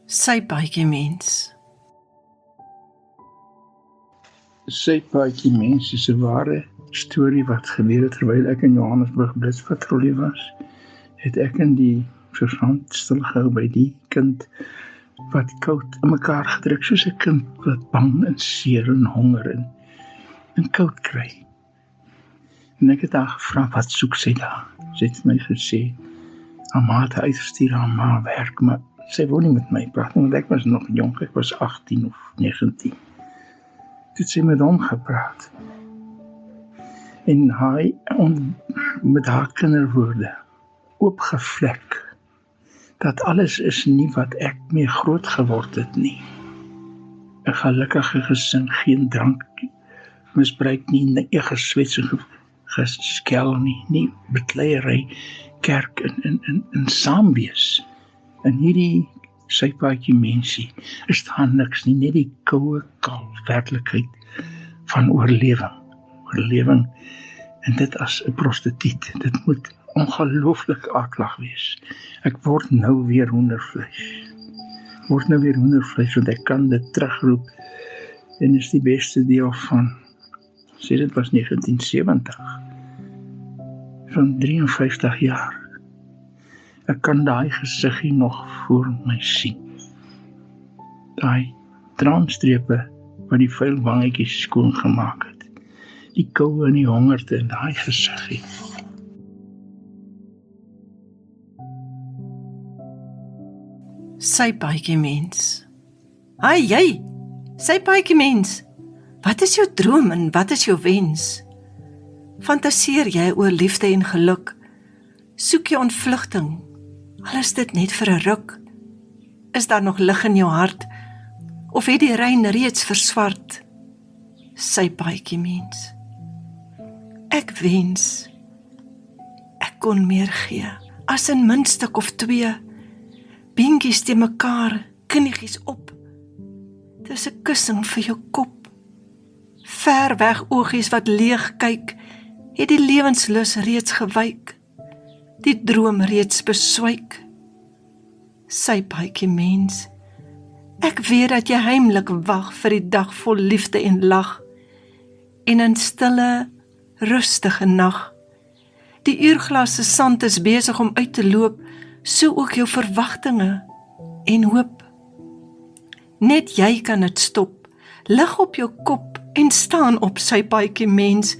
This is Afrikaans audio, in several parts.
Sy paadjie mens. Sy paadjie mens is 'n ware storie wat gebeur het terwyl ek in Johannesburg blitspatrollie was. Het ek in die sergeant stilgehou by die kind wat koud in mekaar gedruk, soos 'n kind wat bang en seer en honger en koud kry. En ek het haar gevra, wat soek sy daar? Sy het vir my gesê, haar ma het uitgestuur, haar ma werk, maar sy wou nie met my praat, want ek was nog jong, ek was 18 of 19. Toe het sy met hom gepraat. En hy, met haar kinderwoorde, oopgevlek, dat alles is nie wat ek mee groot geword het nie. 'n gelukkige gesin, geen drank, misbruik nie, geswets en geskel nie bekleierery, kerk en saamwees. In hierdie sypaadjie mensie is daar niks nie, net die koue, kaal werklikheid van oorlewing, en dit as 'n prostituut, dit moet ongelooflik aklag wees. Ek word nou weer hoendervleis, want ek kan dit terugroep, en is die beste deel van, sê dit was 1970, van 53 jaar. Ek kan daai gesiggie nog voor my sien. Daai traanstrepe wat die vuil wangetjies skoon gemaak het. Die koue en die hongerte in daai gesiggie. Sy paadjie mens. Hey jy, sy paadjie mens. Wat is jou droom en wat is jou wens? Fantaseer jy oor liefde en geluk? Soek jy ontvlugting? Al is dit net vir 'n ruk. Is daar nog lig in jou hart? Of het die reën reeds verswart? Sy paadjie mens. Ek wens ek kon meer gee, as 'n muntstuk of 2. Binkies te mekaar, kinnigies op. Dis 'n kussing vir jou kop. Ver weg oogies wat leeg kyk, het die lewenslus reeds gewyk. Die droom reeds beswyk. Sy paadjie mens. Ek weet dat jy heimlik wag vir die dag vol liefde en lag. En in stille, rustige nag. Die uurglas se sand is besig om uit te loop, so ook jou verwagtinge en hoop. Net jy kan dit stop. Lig op jou kop en staan op sy paadjie mens.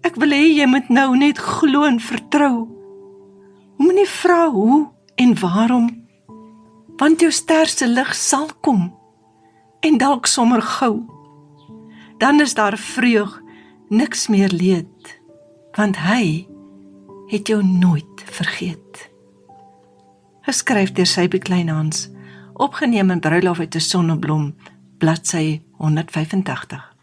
Ek wil hê jy moet nou net glo en vertrou. Moenie vra hoe en waarom, want jou sterkste lig sal kom, en dalk sommer gou. Dan is daar vreug, niks meer leed, want hy het jou nooit vergeet. Geskryf deur Sybe Kleinhans, opgeneem in Bruilof uit 'n Sonneblom, bladsy 185.